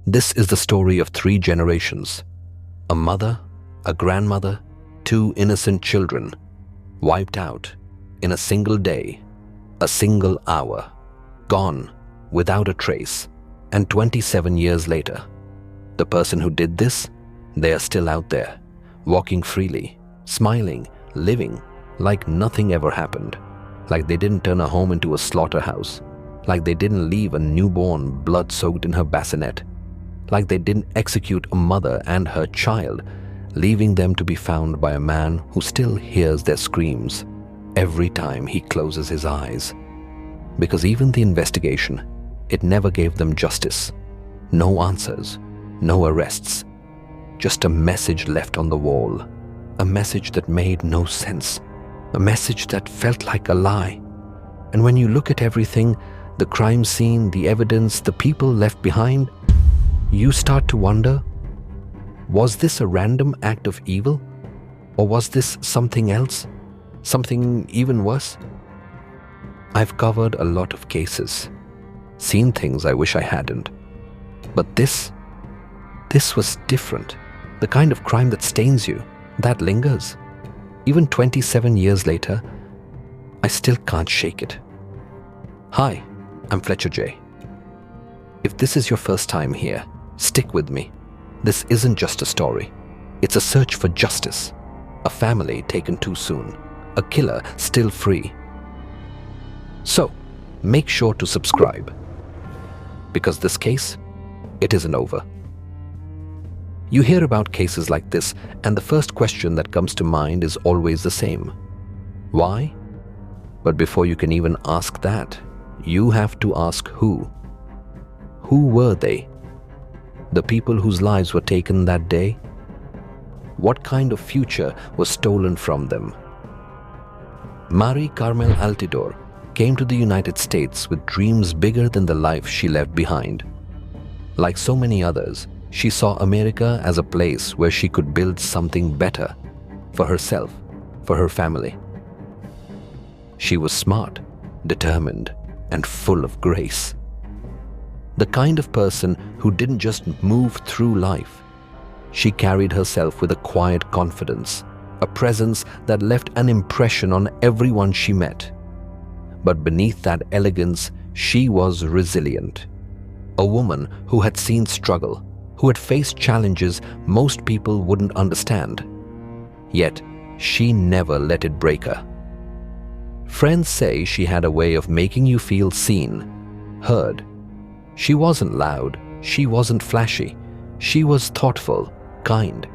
This is the story of three generations: a mother, a grandmother, two innocent children, wiped out in a single day, a single hour, gone without a trace. And 27 years later, the person who did this, they are still out there, walking freely, smiling, living like nothing ever happened, like they didn't turn a home into a slaughterhouse, like they didn't leave a newborn blood-soaked in her bassinet, like they didn't execute a mother and her child, leaving them to be found by a man who still hears their screams every time he closes his eyes. Because even the investigation, it never gave them justice. No answers, no arrests, just a message left on the wall, a message that made no sense, a message that felt like a lie. And when you look at everything, the crime scene, the evidence, the people left behind, you start to wonder, was this a random act of evil? Or was this something else? Something even worse? I've covered a lot of cases, seen things I wish I hadn't. But this was different. The kind of crime that stains you, that lingers. Even 27 years later, I still can't shake it. Hi, I'm Fletcher J. If this is your first time here, stick with me. This isn't just a story. It's a search for justice. A family taken too soon. A killer still free. So, make sure to subscribe. Because this case, it isn't over. You hear about cases like this, and the first question that comes to mind is always the same. Why? But before you can even ask that, you have to ask who. Who were they? The people whose lives were taken that day? What kind of future was stolen from them? Marie Carmel Altidor came to the United States with dreams bigger than the life she left behind. Like so many others, she saw America as a place where she could build something better for herself, for her family. She was smart, determined, and full of grace. The kind of person who didn't just move through life. She carried herself with a quiet confidence, a presence that left an impression on everyone she met. But beneath that elegance, she was resilient. A woman who had seen struggle, who had faced challenges most people wouldn't understand. Yet, she never let it break her. Friends say she had a way of making you feel seen, heard. She wasn't loud, she wasn't flashy, she was thoughtful, kind.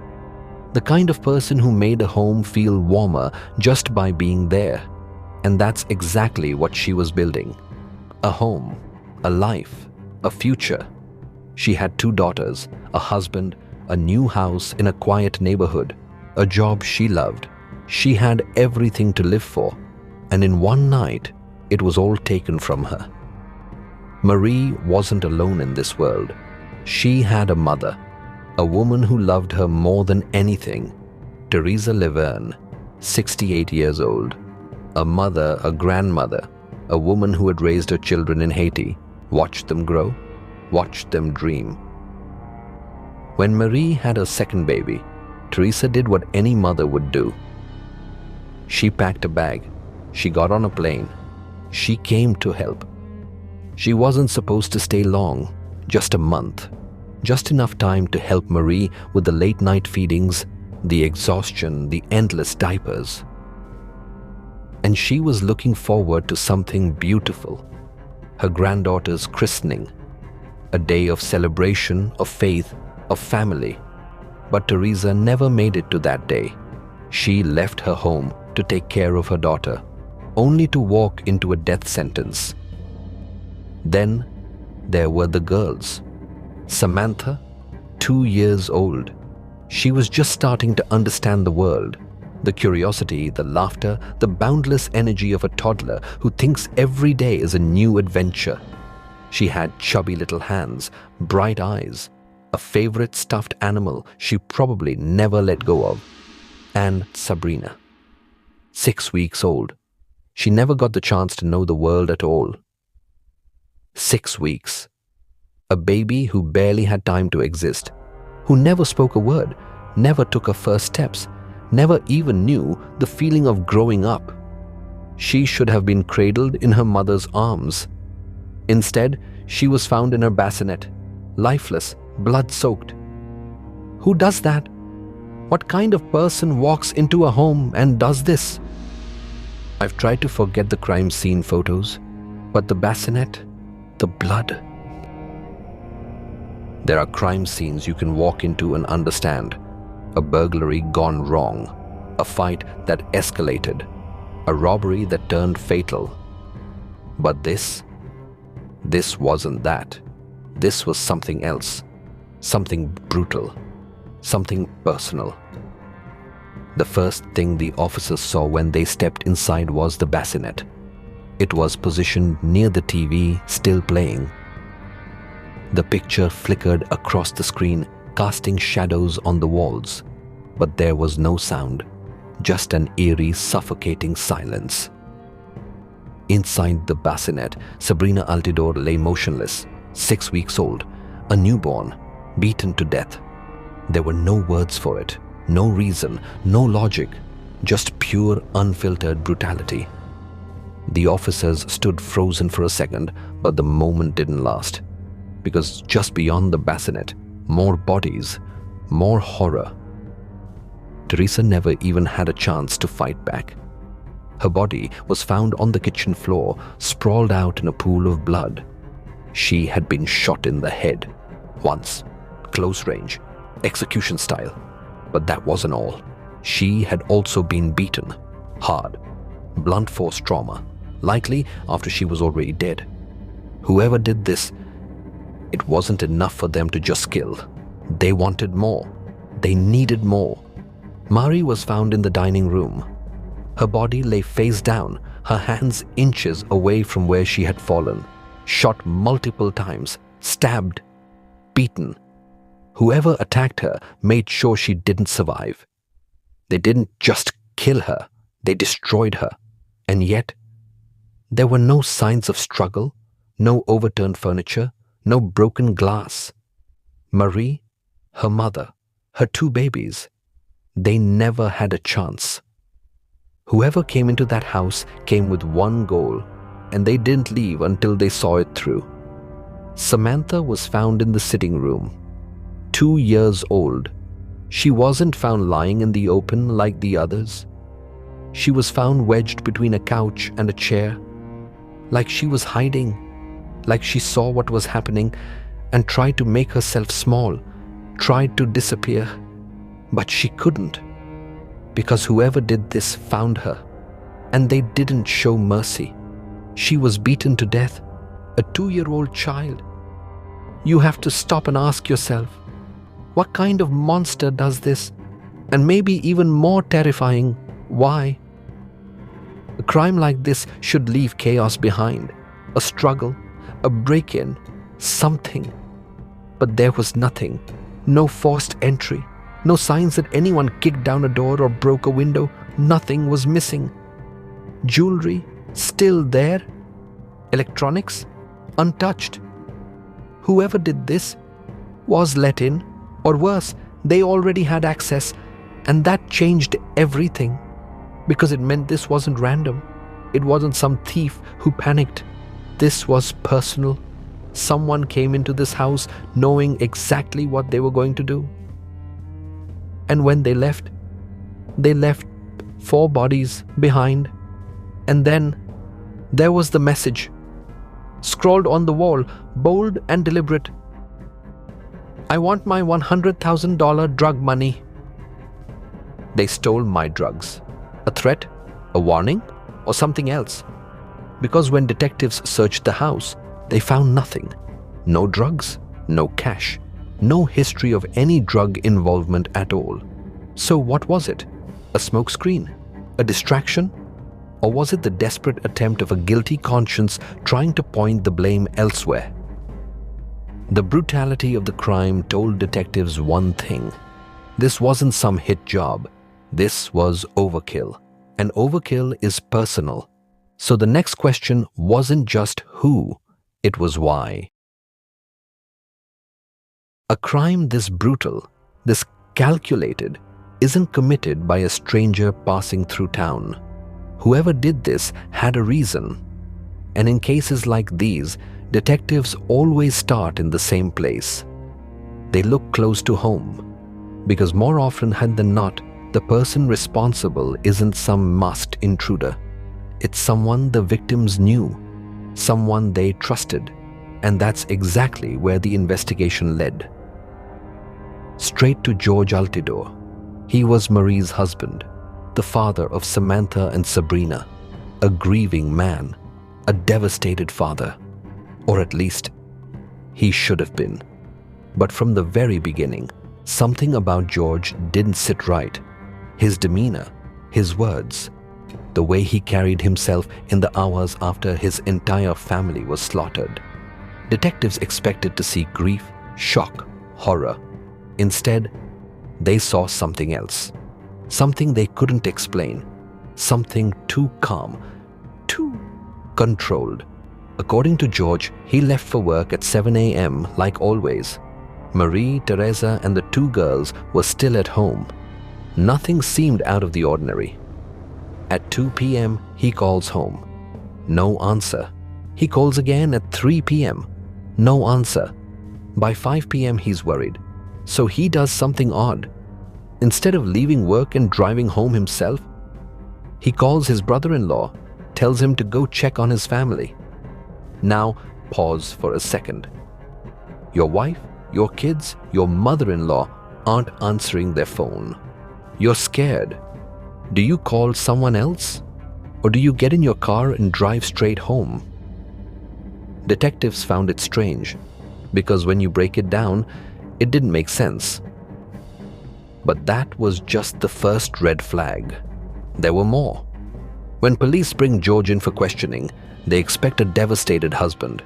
The kind of person who made a home feel warmer just by being there. And that's exactly what she was building. A home, a life, a future. She had two daughters, a husband, a new house in a quiet neighborhood, a job she loved. She had everything to live for. And in one night, it was all taken from her. Marie wasn't alone in this world. She had a mother, a woman who loved her more than anything, Teresa Laverne, 68 years old. A mother, a grandmother, a woman who had raised her children in Haiti, watched them grow, watched them dream. When Marie had her second baby, Teresa did what any mother would do. She packed a bag, she got on a plane, she came to help. She wasn't supposed to stay long, just a month, just enough time to help Marie with the late-night feedings, the exhaustion, the endless diapers. And she was looking forward to something beautiful, her granddaughter's christening, a day of celebration, of faith, of family. But Teresa never made it to that day. She left her home to take care of her daughter, only to walk into a death sentence. Then there were the girls. Samantha, 2 years old. She was just starting to understand the world. The curiosity, the laughter, the boundless energy of a toddler who thinks every day is a new adventure. She had chubby little hands, bright eyes, a favorite stuffed animal she probably never let go of. And Sabrina, 6 weeks old. She never got the chance to know the world at all. 6 weeks. A baby who barely had time to exist, who never spoke a word, never took her first steps, never even knew the feeling of growing up. She should have been cradled in her mother's arms. Instead, she was found in her bassinet, lifeless, blood-soaked. Who does that? What kind of person walks into a home and does this? I've tried to forget the crime scene photos, but the bassinet, the blood. There are crime scenes you can walk into and understand. A burglary gone wrong, a fight that escalated, a robbery that turned fatal. But this wasn't that. This was something else, something brutal, something personal. The first thing the officers saw when they stepped inside was the bassinet. It was positioned near the TV, still playing. The picture flickered across the screen, casting shadows on the walls, but there was no sound, just an eerie, suffocating silence. Inside the bassinet, Sabrina Altidor lay motionless, 6 weeks old, a newborn, beaten to death. There were no words for it, no reason, no logic, just pure, unfiltered brutality. The officers stood frozen for a second, but the moment didn't last. Because just beyond the bassinet, more bodies, more horror. Teresa never even had a chance to fight back. Her body was found on the kitchen floor, sprawled out in a pool of blood. She had been shot in the head, once, close range, execution style. But that wasn't all. She had also been beaten, hard, blunt force trauma, likely after she was already dead. Whoever did this, it wasn't enough for them to just kill. They wanted more. They needed more. Mari was found in the dining room. Her body lay face down, her hands inches away from where she had fallen, shot multiple times, stabbed, beaten. Whoever attacked her made sure she didn't survive. They didn't just kill her, they destroyed her. And yet, there were no signs of struggle, no overturned furniture, no broken glass. Marie, her mother, her 2 babies, they never had a chance. Whoever came into that house came with one goal, and they didn't leave until they saw it through. Samantha was found in the sitting room, 2 years old. She wasn't found lying in the open like the others. She was found wedged between a couch and a chair, like she was hiding, like she saw what was happening and tried to make herself small, tried to disappear. But she couldn't, because whoever did this found her, and they didn't show mercy. She was beaten to death, a 2-year-old child. You have to stop and ask yourself, what kind of monster does this? And maybe even more terrifying, why? A crime like this should leave chaos behind, a struggle, a break-in, something. But there was nothing, no forced entry, no signs that anyone kicked down a door or broke a window. Nothing was missing. Jewelry, still there. Electronics, untouched. Whoever did this was let in, or worse, they already had access, and that changed everything. Because it meant this wasn't random. It wasn't some thief who panicked. This was personal. Someone came into this house knowing exactly what they were going to do. And when they left 4 bodies behind. And then there was the message, scrawled on the wall, bold and deliberate. I want my $100,000 drug money. They stole my drugs. A threat? A warning? Or something else? Because when detectives searched the house, they found nothing. No drugs, no cash, no history of any drug involvement at all. So what was it? A smokescreen? A distraction? Or was it the desperate attempt of a guilty conscience trying to point the blame elsewhere? The brutality of the crime told detectives one thing. This wasn't some hit job. This was overkill. And overkill is personal. So the next question wasn't just who, it was why. A crime this brutal, this calculated, isn't committed by a stranger passing through town. Whoever did this had a reason. And in cases like these, detectives always start in the same place. They look close to home, because more often than not, the person responsible isn't some masked intruder. It's someone the victims knew, someone they trusted, and that's exactly where the investigation led. Straight to George Altidor. He was Marie's husband, the father of Samantha and Sabrina, a grieving man, a devastated father, or at least he should have been. But from the very beginning, something about George didn't sit right. His demeanor, his words, the way he carried himself in the hours after his entire family was slaughtered. Detectives expected to see grief, shock, horror. Instead, they saw something else. Something they couldn't explain. Something too calm, too controlled. According to George, he left for work at 7 a.m. like always. Marie, Teresa, and the two girls were still at home. Nothing seemed out of the ordinary. At 2 p.m., he calls home. No answer. He calls again at 3 p.m. No answer. By 5 p.m., he's worried. So he does something odd. Instead of leaving work and driving home himself, he calls his brother-in-law, tells him to go check on his family. Now, pause for a second. Your wife, your kids, your mother-in-law aren't answering their phone. You're scared. Do you call someone else? Or do you get in your car and drive straight home? Detectives found it strange, because when you break it down, it didn't make sense. But that was just the first red flag. There were more. When police bring George in for questioning, they expect a devastated husband.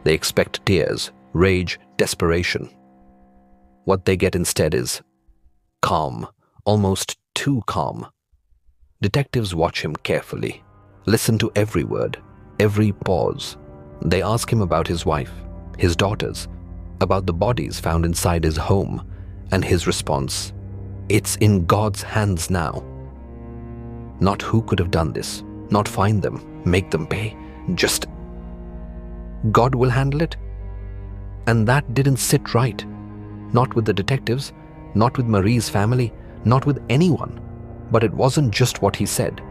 They expect tears, rage, desperation. What they get instead is calm, almost too calm. Detectives watch him carefully, listen to every word, every pause. They ask him about his wife, his daughters, about the bodies found inside his home, and his response, "It's in God's hands now." Not who could have done this, not find them, make them pay, just God will handle it. And that didn't sit right. Not with the detectives, not with Marie's family, not with anyone. But it wasn't just what he said.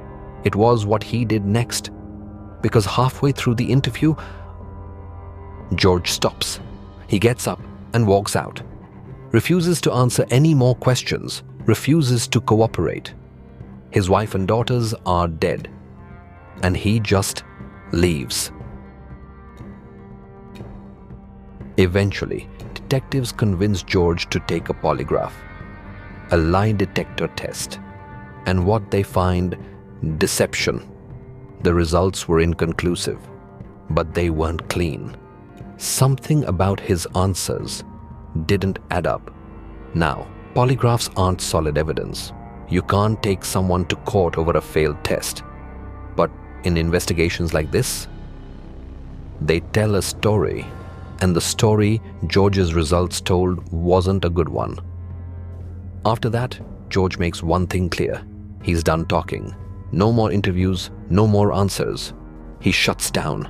It was what he did next. Because halfway through the interview, George stops. He gets up and walks out. Refuses to answer any more questions. Refuses to cooperate. His wife and daughters are dead. And he just leaves. Eventually, detectives convince George to take a polygraph, a lie detector test. And what they find? Deception. The results were inconclusive, but they weren't clean. Something about his answers didn't add up. Now, polygraphs aren't solid evidence. You can't take someone to court over a failed test. But in investigations like this, they tell a story, and the story George's results told wasn't a good one. After that, George makes one thing clear. He's done talking. No more interviews, no more answers. He shuts down.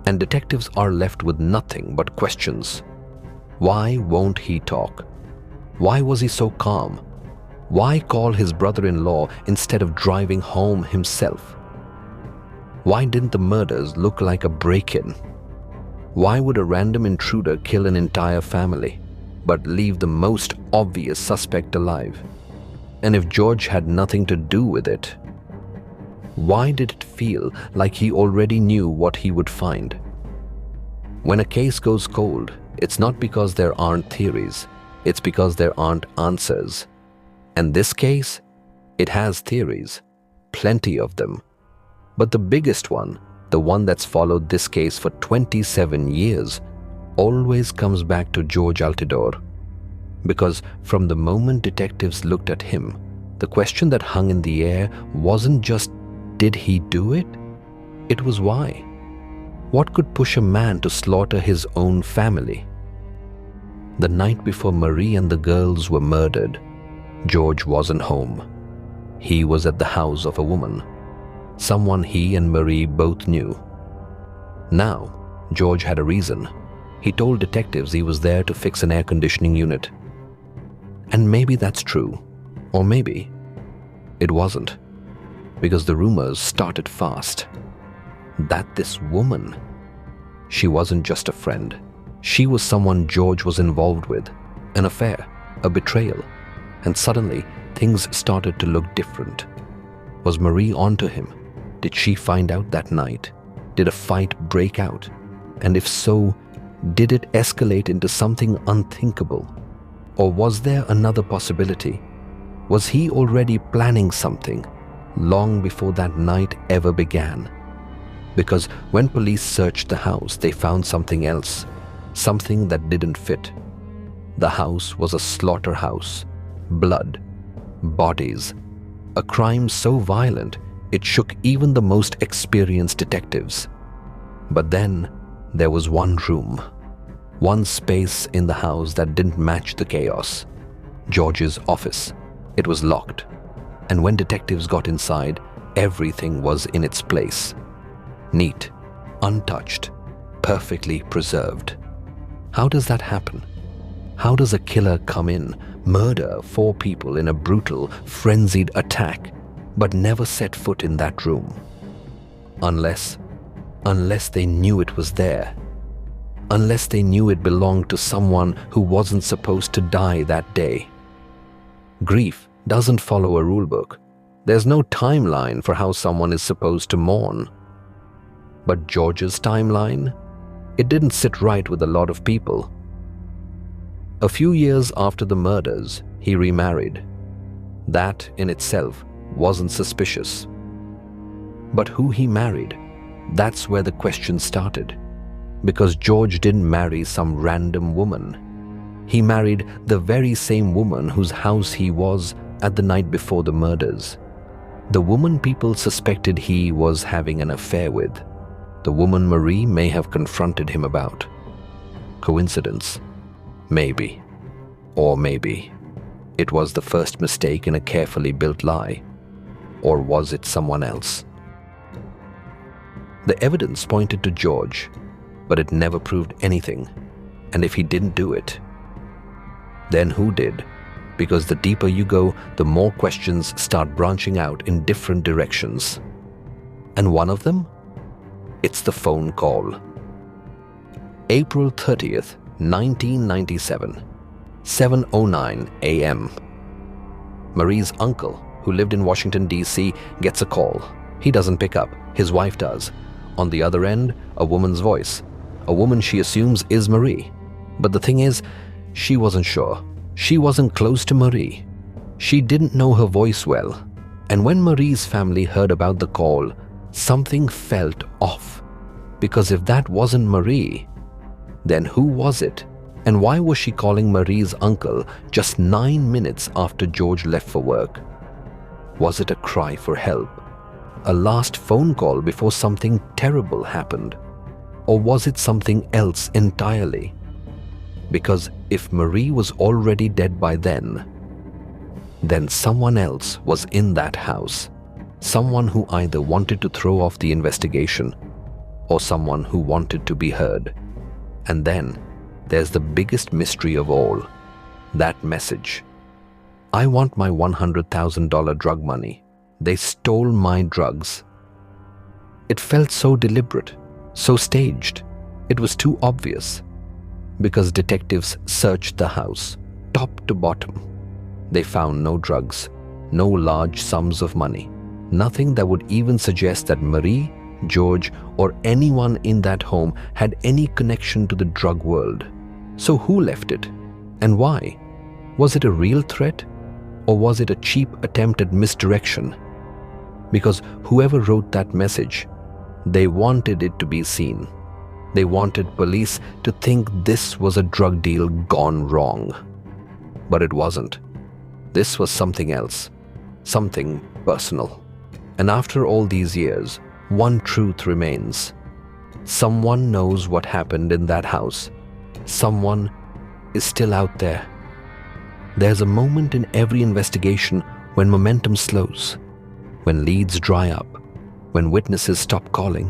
And detectives are left with nothing but questions. Why won't he talk? Why was he so calm? Why call his brother-in-law instead of driving home himself? Why didn't the murders look like a break-in? Why would a random intruder kill an entire family, but leave the most obvious suspect alive? And if George had nothing to do with it, why did it feel like he already knew what he would find? When a case goes cold, it's not because there aren't theories, it's because there aren't answers. And this case, it has theories, plenty of them. But the biggest one, the one that's followed this case for 27 years, always comes back to George Altidor. Because from the moment detectives looked at him, the question that hung in the air wasn't just, did he do it? It was why. What could push a man to slaughter his own family? The night before Marie and the girls were murdered, George wasn't home. He was at the house of a woman, someone he and Marie both knew. Now, George had a reason. He told detectives he was there to fix an air conditioning unit. And maybe that's true, or maybe it wasn't, because the rumors started fast. That this woman, she wasn't just a friend. She was someone George was involved with, an affair, a betrayal, and suddenly things started to look different. Was Marie onto him? Did she find out that night? Did a fight break out? And if so, did it escalate into something unthinkable? Or was there another possibility? Was he already planning something long before that night ever began? Because when police searched the house, they found something else, something that didn't fit. The house was a slaughterhouse. Blood, bodies, a crime so violent it shook even the most experienced detectives. But then there was one room, one space in the house that didn't match the chaos. George's office. It was locked, and when detectives got inside, everything was in its place. Neat, untouched, perfectly preserved. How does that happen? How does a killer come in, murder 4 people in a brutal, frenzied attack, but never set foot in that room? Unless they knew it was there. Unless they knew it belonged to someone who wasn't supposed to die that day. Grief doesn't follow a rule book. There's no timeline for how someone is supposed to mourn. But George's timeline? It didn't sit right with a lot of people. A few years after the murders, he remarried. That in itself wasn't suspicious. But who he married? That's where the question started. Because George didn't marry some random woman. He married the very same woman whose house he was at the night before the murders. The woman people suspected he was having an affair with. The woman Marie may have confronted him about. Coincidence? Maybe. Or maybe it was the first mistake in a carefully built lie. Or was it someone else? The evidence pointed to George, but it never proved anything. And if he didn't do it, then who did? Because the deeper you go, the more questions start branching out in different directions. And one of them? It's the phone call. April 30th, 1997, 7:09 a.m. Marie's uncle, who lived in Washington, D.C., gets a call. He doesn't pick up. His wife does. On the other end, a woman's voice. A woman she assumes is Marie. But the thing is, she wasn't sure. She wasn't close to Marie. She didn't know her voice well. And when Marie's family heard about the call, something felt off. Because if that wasn't Marie, then who was it? And why was she calling Marie's uncle just 9 minutes after George left for work? Was it a cry for help? A last phone call before something terrible happened? Or was it something else entirely? Because if Marie was already dead by then someone else was in that house. Someone who either wanted to throw off the investigation or someone who wanted to be heard. And then there's the biggest mystery of all, that message. I want my $100,000 drug money. They stole my drugs. It felt so deliberate, so staged. It was too obvious. Because detectives searched the house, top to bottom. They found no drugs, no large sums of money, nothing that would even suggest that Marie, George, or anyone in that home had any connection to the drug world. So who left it? And why? Was it a real threat? Or was it a cheap attempt at misdirection? Because whoever wrote that message, they wanted it to be seen. They wanted police to think this was a drug deal gone wrong. But it wasn't. This was something else, something personal. And after all these years, one truth remains. Someone knows what happened in that house. Someone is still out there. There's a moment in every investigation when momentum slows, when leads dry up, when witnesses stop calling,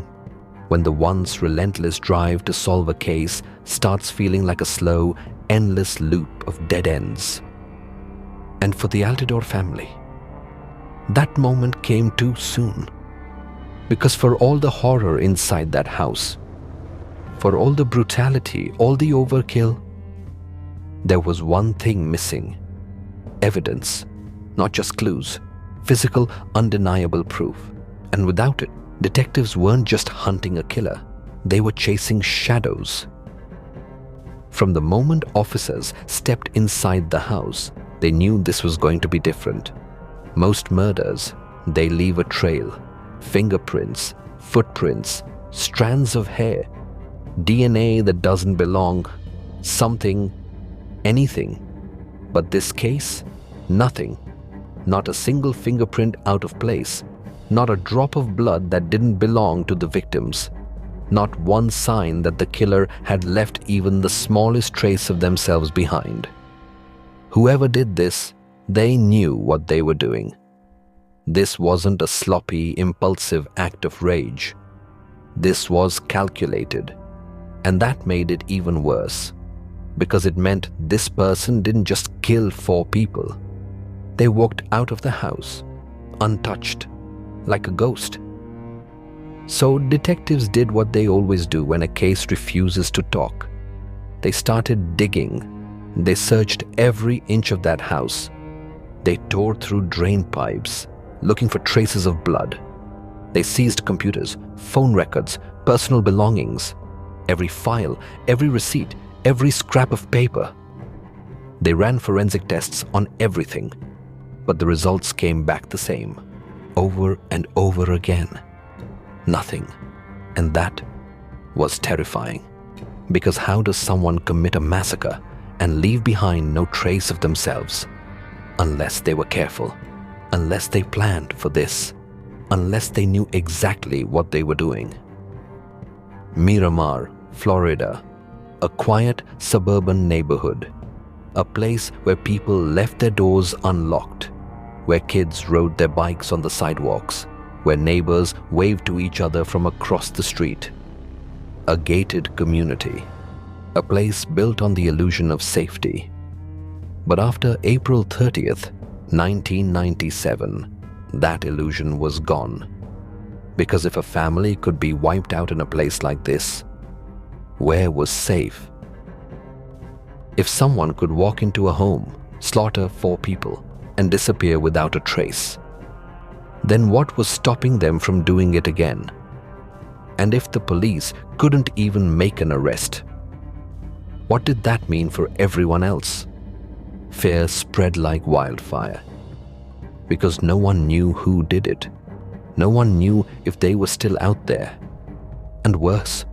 when the once relentless drive to solve a case starts feeling like a slow, endless loop of dead ends. And for the Altidor family, that moment came too soon. Because for all the horror inside that house, for all the brutality, all the overkill, there was one thing missing: evidence, not just clues, physical, undeniable proof. And without it, detectives weren't just hunting a killer, they were chasing shadows. From the moment officers stepped inside the house, they knew this was going to be different. Most murders, they leave a trail: fingerprints, footprints, strands of hair, DNA that doesn't belong, something, anything. But this case, nothing. Not a single fingerprint out of place, not a drop of blood that didn't belong to the victims, not one sign that the killer had left even the smallest trace of themselves behind. Whoever did this, they knew what they were doing. This wasn't a sloppy, impulsive act of rage. This was calculated. And that made it even worse, because it meant this person didn't just kill 4 people. They walked out of the house, untouched, like a ghost. So detectives did what they always do when a case refuses to talk. They started digging. They searched every inch of that house. They tore through drain pipes, looking for traces of blood. They seized computers, phone records, personal belongings, every file, every receipt, every scrap of paper. They ran forensic tests on everything, but the results came back the same, over and over again. Nothing. And that was terrifying. Because how does someone commit a massacre and leave behind no trace of themselves? Unless they were careful, unless they planned for this, unless they knew exactly what they were doing. Miramar, Florida, a quiet suburban neighborhood, a place where people left their doors unlocked, where kids rode their bikes on the sidewalks, where neighbors waved to each other from across the street. A gated community, a place built on the illusion of safety. But after April 30th, 1997, that illusion was gone. Because if a family could be wiped out in a place like this, where was safe? If someone could walk into a home, slaughter 4 people, and disappear without a trace, then what was stopping them from doing it again? And if the police couldn't even make an arrest, what did that mean for everyone else? Fear spread like wildfire. Because no one knew who did it. No one knew if they were still out there. And worse,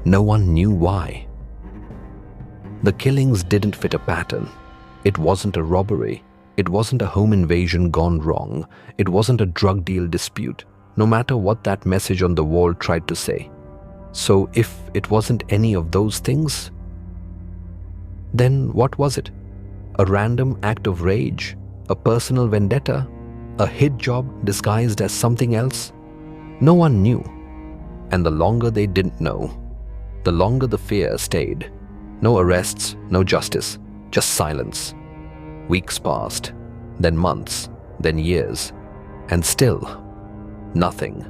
no one knew why. The killings didn't fit a pattern. It wasn't a robbery. It wasn't a home invasion gone wrong. It wasn't a drug deal dispute, no matter what that message on the wall tried to say. So if it wasn't any of those things, then what was it? A random act of rage? A personal vendetta? A hit job disguised as something else? No one knew. And the longer they didn't know, the longer the fear stayed. No arrests, no justice, just silence. Weeks passed, then months, then years, and still, nothing.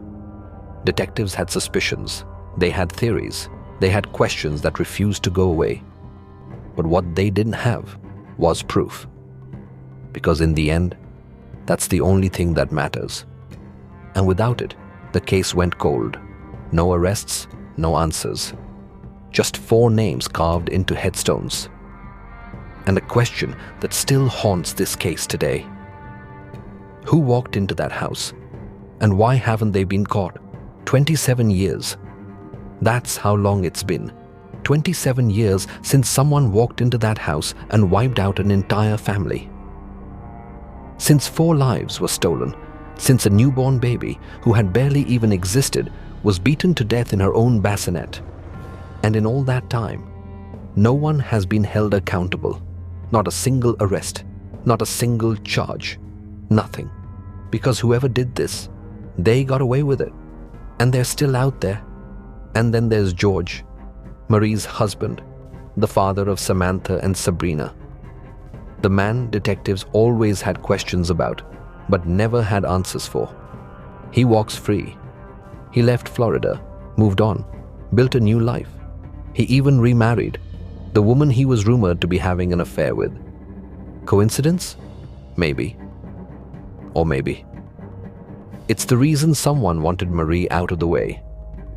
Detectives had suspicions, they had theories, they had questions that refused to go away. But what they didn't have was proof. Because in the end, that's the only thing that matters. And without it, the case went cold. No arrests, no answers. Just 4 names carved into headstones. And a question that still haunts this case today. Who walked into that house? And why haven't they been caught? 27 years. That's how long it's been. 27 years since someone walked into that house and wiped out an entire family. Since 4 lives were stolen. Since a newborn baby who had barely even existed was beaten to death in her own bassinet. And in all that time, No one has been held accountable. Not a single arrest. Not a single charge. Nothing. Because whoever did this, they got away with it. And they're still out there. And then there's George, Marie's husband, the father of Samantha and Sabrina. The man detectives always had questions about, but never had answers for. He walks free. He left Florida, moved on, built a new life. He even remarried the woman he was rumored to be having an affair with. Coincidence? Maybe. Or maybe. It's the reason someone wanted Marie out of the way.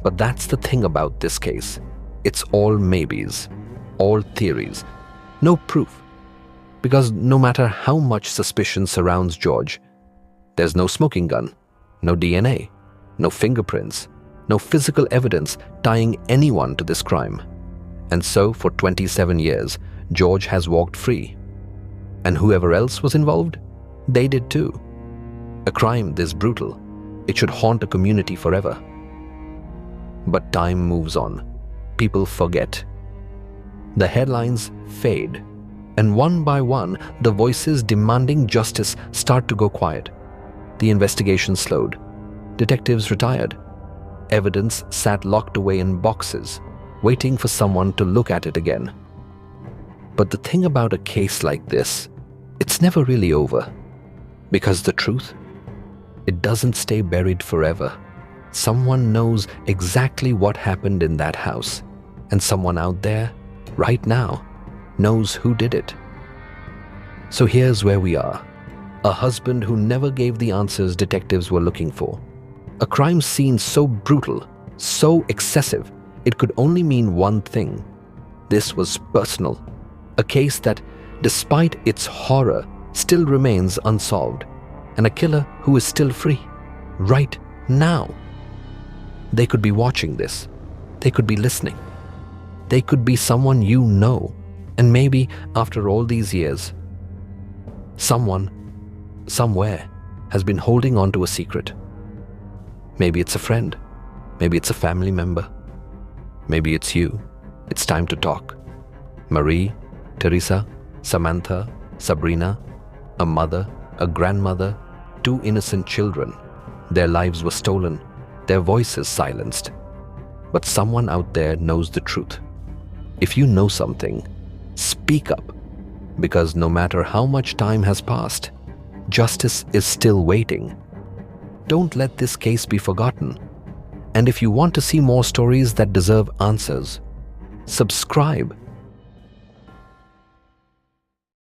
But that's the thing about this case. It's all maybes, all theories, no proof. Because no matter how much suspicion surrounds George, there's no smoking gun, no DNA, no fingerprints, no physical evidence tying anyone to this crime. And so for 27 years, George has walked free. And whoever else was involved, they did too. A crime this brutal, it should haunt a community forever. But time moves on. People forget. The headlines fade. And one by one, the voices demanding justice start to go quiet. The investigation slowed. Detectives retired. Evidence sat locked away in boxes, waiting for someone to look at it again. But the thing about a case like this, it's never really over. Because the truth, it doesn't stay buried forever. Someone knows exactly what happened in that house, and someone out there, right now, knows who did it. So here's where we are. A husband who never gave the answers detectives were looking for. A crime scene so brutal, so excessive, it could only mean one thing. This was personal. A case that, despite its horror, still remains unsolved. And a killer who is still free, right now. They could be watching this. They could be listening. They could be someone you know. And maybe, after all these years, someone, somewhere, has been holding on to a secret. Maybe it's a friend. Maybe it's a family member. Maybe it's you. It's time to talk. Marie, Teresa, Samantha, Sabrina, a mother, a grandmother, 2 innocent children. Their lives were stolen, their voices silenced. But someone out there knows the truth. If you know something, speak up. Because no matter how much time has passed, justice is still waiting. Don't let this case be forgotten. And if you want to see more stories that deserve answers, subscribe